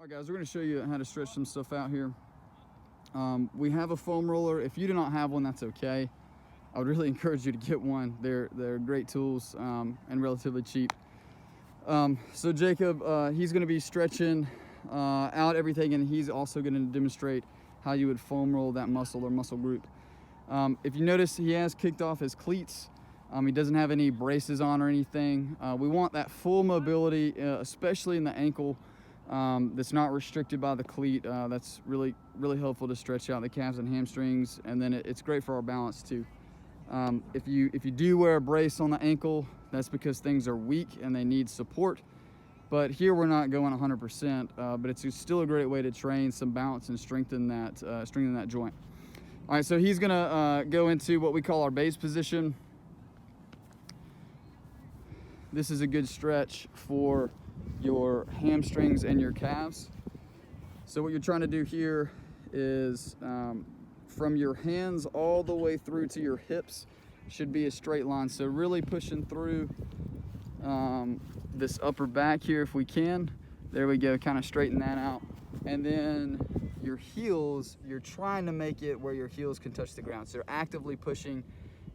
All right, guys, we're going to show you how to stretch some stuff out here. We have a foam roller. If you do not have one, that's okay. I would really encourage you to get one. They're great tools and relatively cheap. So Jacob, he's going to be stretching out everything, and he's also going to demonstrate how you would foam roll that muscle or muscle group. If you notice, he has kicked off his cleats. He doesn't have any braces on or anything. We want that full mobility, especially in the ankle, that's not restricted by the cleat. That's really helpful to stretch out the calves and hamstrings, and then it's great for our balance too. If you do wear a brace on the ankle, that's because things are weak and they need support. But here we're not going 100%, but it's still a great way to train some balance and strengthen that joint. All right, so he's gonna go into what we call our base position. This is a good stretch for your hamstrings and your calves. So what you're trying to do here is from your hands all the way through to your hips should be a straight line. So really pushing through this upper back here if we can. There we go, kind of straighten that out. And then your heels, you're trying to make it where your heels can touch the ground. So you're actively pushing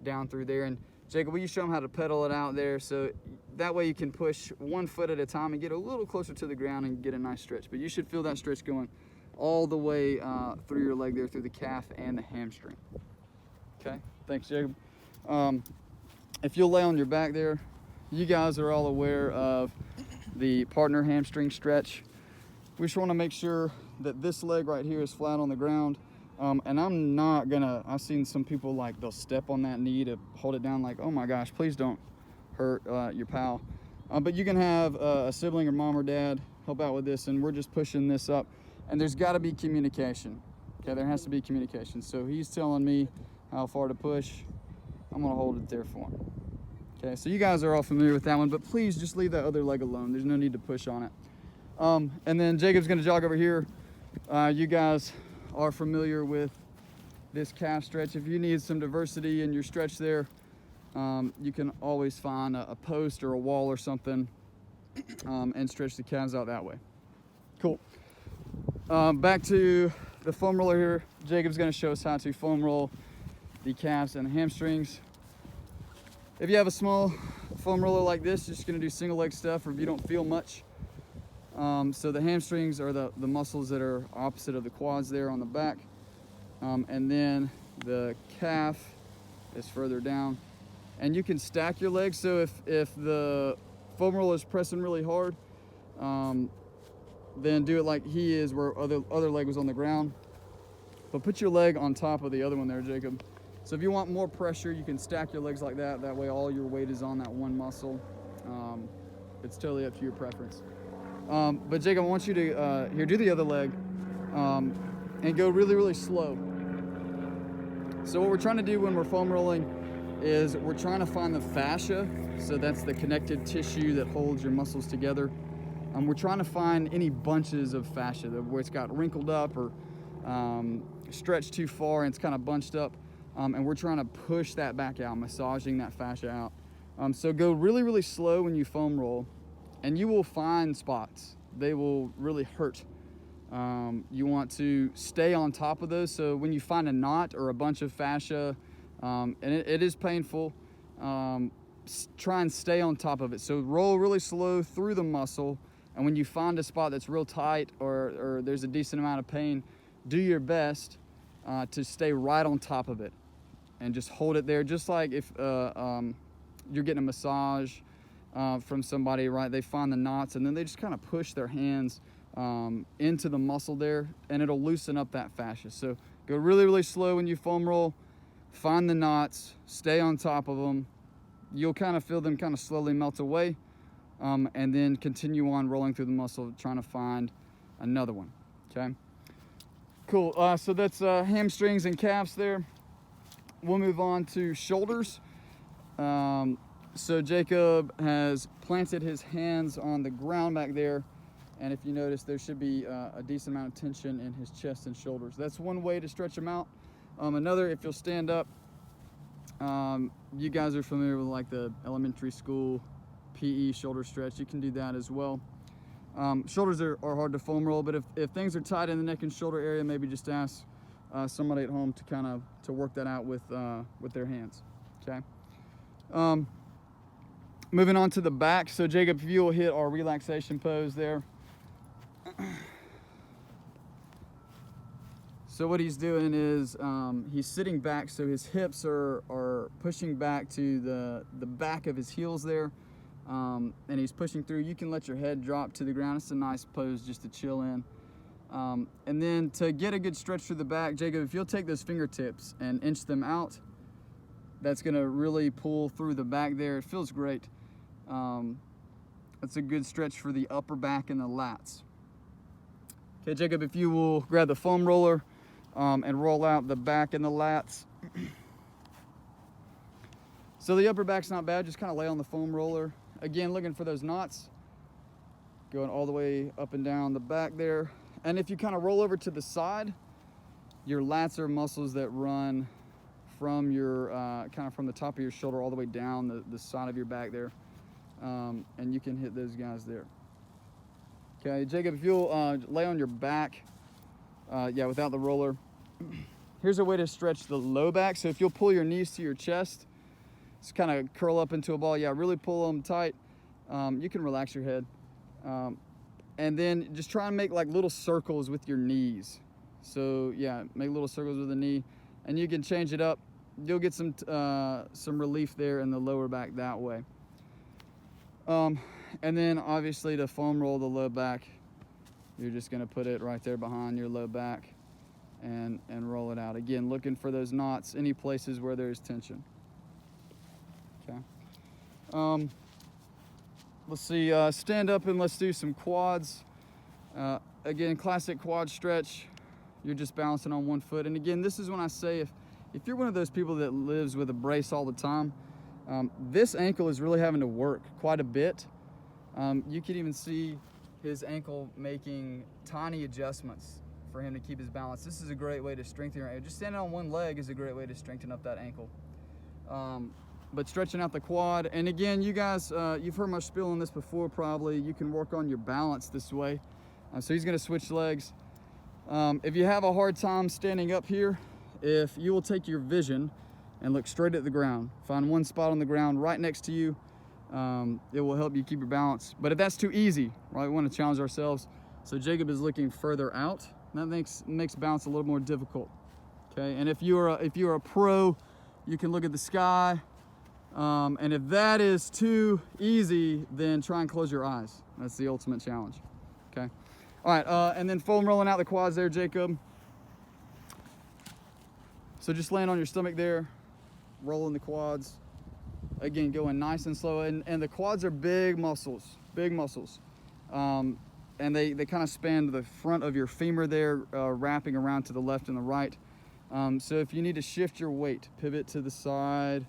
down through there. And Jacob, will you show them how to pedal it out there? So that way you can push 1 foot at a time and get a little closer to the ground and get a nice stretch. But you should feel that stretch going all the way through your leg there, through the calf and the hamstring. Okay, thanks, Jacob. If you'll lay on your back there, you guys are all aware of the partner hamstring stretch. We just want to make sure that this leg right here is flat on the ground. And I'm not gonna, I've seen some people like they'll step on that knee to hold it down, like, oh my gosh, please don't hurt your pal. But you can have a sibling or mom or dad help out with this, and we're just pushing this up. And there's gotta be communication. Okay, there has to be communication. So he's telling me how far to push. I'm gonna hold it there for him. Okay, so you guys are all familiar with that one, but please just leave that other leg alone. There's no need to push on it. And then Jacob's gonna jog over here. You guys are familiar with this calf stretch. If you need some diversity in your stretch there, you can always find a post or a wall or something and stretch the calves out that way. Cool. Back to the foam roller here. Jacob's gonna show us how to foam roll the calves and the hamstrings. If you have a small foam roller like this, you're just gonna do single leg stuff, or if you don't feel much. So the hamstrings are the muscles that are opposite of the quads there on the back. And then the calf is further down. And you can stack your legs. So if the foam roller is pressing really hard, then do it like he is, where other leg was on the ground. But put your leg on top of the other one there, Jacob. So if you want more pressure, you can stack your legs like that. That way all your weight is on that one muscle. It's totally up to your preference. But Jacob, I want you to, here, do the other leg and go really slow. So what we're trying to do when we're foam rolling is we're trying to find the fascia. So that's the connective tissue that holds your muscles together. We're trying to find any bunches of fascia where it's got wrinkled up or stretched too far and it's kind of bunched up. And we're trying to push that back out, massaging that fascia out. So go really slow when you foam roll. And you will find spots. They will really hurt. You want to stay on top of those. So when you find a knot or a bunch of fascia, and it is painful, try and stay on top of it. So roll really slow through the muscle. And when you find a spot that's real tight or there's a decent amount of pain, do your best to stay right on top of it. And just hold it there, just like if you're getting a massage from somebody, right? They find the knots and then they just kind of push their hands into the muscle there, and it'll loosen up that fascia. So go really slow when you foam roll, find the knots, stay on top of them. You'll kind of feel them kind of slowly melt away, and then continue on rolling through the muscle, trying to find another one. Okay, cool. So that's hamstrings and calves there. We'll move on to shoulders. So Jacob has planted his hands on the ground back there, and if you notice, there should be a decent amount of tension in his chest and shoulders. That's one way to stretch them out. Another, if you'll stand up, you guys are familiar with like the elementary school PE shoulder stretch. You can do that as well. Shoulders are hard to foam roll, but if things are tight in the neck and shoulder area, maybe just ask somebody at home to kind of work that out with their hands. Okay. Moving on to the back. So Jacob, if you will hit our relaxation pose there. So what he's doing is he's sitting back, so his hips are pushing back to the back of his heels there, and he's pushing through. You can let your head drop to the ground. It's a nice pose just to chill in. And then to get a good stretch through the back, Jacob, if you'll take those fingertips and inch them out, that's gonna really pull through the back there. It feels great. That's a good stretch for the upper back and the lats. Okay, Jacob, if you will grab the foam roller and roll out the back and the lats. So the upper back's not bad, just kind of lay on the foam roller. Again, looking for those knots, going all the way up and down the back there. And if you kind of roll over to the side, your lats are muscles that run from your, kind of from the top of your shoulder all the way down the side of your back there. And you can hit those guys there. Okay, Jacob, if you'll lay on your back, yeah, without the roller. Here's a way to stretch the low back. So if you'll pull your knees to your chest, just kind of curl up into a ball. Yeah, really pull them tight. You can relax your head. And then just try and make like little circles with your knees. So yeah, make little circles with the knee, and you can change it up. You'll get some relief there in the lower back that way. And then obviously to foam roll the low back, you're just gonna put it right there behind your low back and roll it out. Again, looking for those knots, any places where there's tension. Okay. Let's see, stand up and let's do some quads. Again, classic quad stretch. You're just balancing on one foot. And again, this is when I say if you're one of those people that lives with a brace all the time, this ankle is really having to work quite a bit. You can even see his ankle making tiny adjustments for him to keep his balance. This is a great way to strengthen your ankle. Just standing on one leg is a great way to strengthen up that ankle. But stretching out the quad. And again, you guys, you've heard my spiel on this before probably. You can work on your balance this way. So he's gonna switch legs. If you have a hard time standing up here, if you will take your vision and look straight at the ground, find one spot on the ground right next to you, it will help you keep your balance. But if that's too easy, right, we want to challenge ourselves. So Jacob is looking further out. That makes balance a little more difficult. Okay, and if you're a pro, you can look at the sky. And if that is too easy, then try and close your eyes. That's the ultimate challenge. Okay. All right, and then foam rolling out the quads there, Jacob. So just land on your stomach there, rolling the quads. Again, going nice and slow. And the quads are big muscles. And they kind of span the front of your femur there, wrapping around to the left and the right. So if you need to shift your weight, pivot to the side,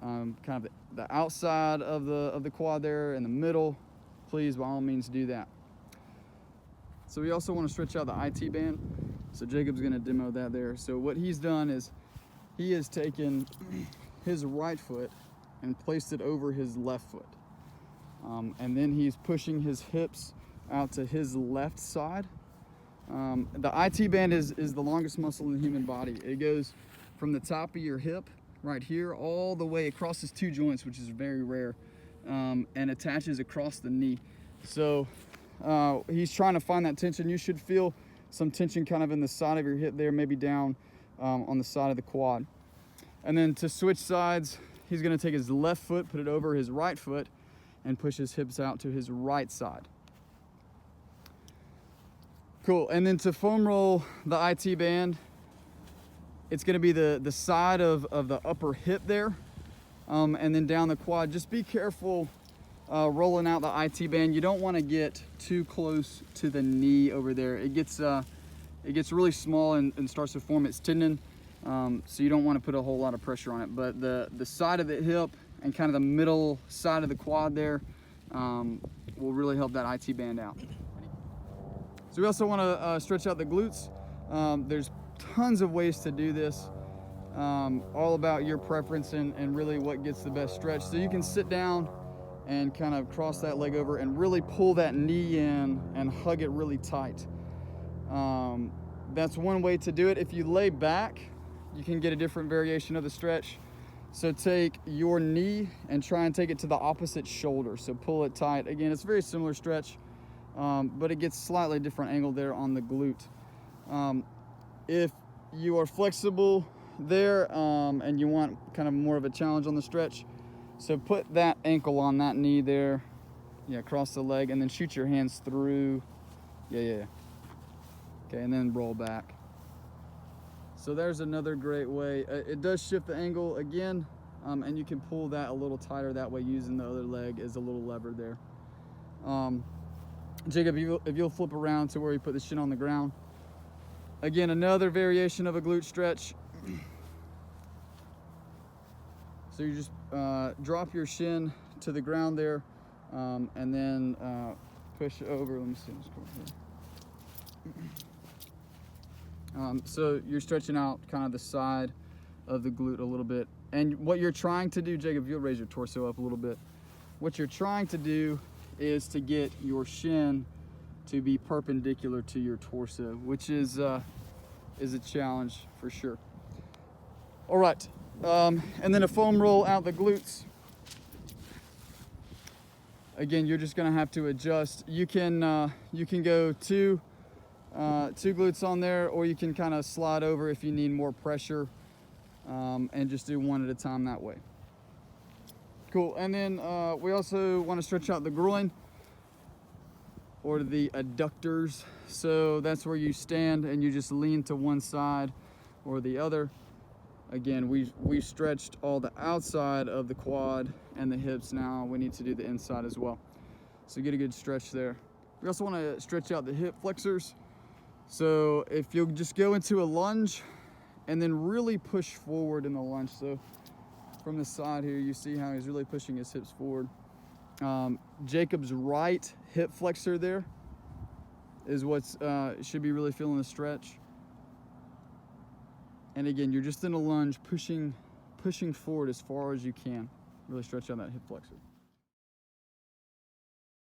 kind of the outside of the quad there in the middle, please by all means do that. So we also want to stretch out the IT band. So Jacob's going to demo that there. So what he's done is he has taken his right foot and placed it over his left foot. And then he's pushing his hips out to his left side. The IT band is the longest muscle in the human body. It goes from the top of your hip right here all the way across his two joints, which is very rare, and attaches across the knee. So he's trying to find that tension. You should feel some tension kind of in the side of your hip there, maybe down on the side of the quad. And then to switch sides, he's going to take his left foot, put it over his right foot, and push his hips out to his right side. Cool. And then to foam roll the IT band, it's going to be the side of the upper hip there, and then down the quad. Just be careful rolling out the IT band. You don't want to get too close to the knee over there. It gets really small and starts to form its tendon. So you don't want to put a whole lot of pressure on it. But the side of the hip and kind of the middle side of the quad there will really help that IT band out. So we also want to stretch out the glutes. There's tons of ways to do this, all about your preference and really what gets the best stretch. So you can sit down and kind of cross that leg over and really pull that knee in and hug it really tight. That's one way to do it. If you lay back, you can get a different variation of the stretch. So take your knee and try and take it to the opposite shoulder. So pull it tight. Again, it's a very similar stretch, but it gets slightly different angle there on the glute. If you are flexible there and you want kind of more of a challenge on the stretch, so put that ankle on that knee there, across the leg, and then shoot your hands through, okay, and then roll back. So there's another great way. It does shift the angle again, and you can pull that a little tighter that way using the other leg as a little lever there. Jacob, if you'll flip around to where you put the shin on the ground. Again, another variation of a glute stretch. So you just drop your shin to the ground there, and then push over. Let me see this here. So you're stretching out kind of the side of the glute a little bit. And what you're trying to do, Jacob, if you'll raise your torso up a little bit. What you're trying to do is to get your shin to be perpendicular to your torso, which is a challenge for sure. All right, and then a foam roll out the glutes. Again, you're just gonna have to adjust. You can go two glutes on there, or you can kind of slide over if you need more pressure, and just do one at a time that way. Cool. And then we also want to stretch out the groin, or the adductors. So that's where you stand and you just lean to one side or the other. Again, we stretched all the outside of the quad and the hips. Now we need to do the inside as well. So get a good stretch there. We also want to stretch out the hip flexors. So if you'll just go into a lunge and then really push forward in the lunge. So from the side here, you see how he's really pushing his hips forward. Jacob's right hip flexor there is what's should be really feeling the stretch. And again, you're just in a lunge, pushing forward as far as you can. Really stretch out that hip flexor.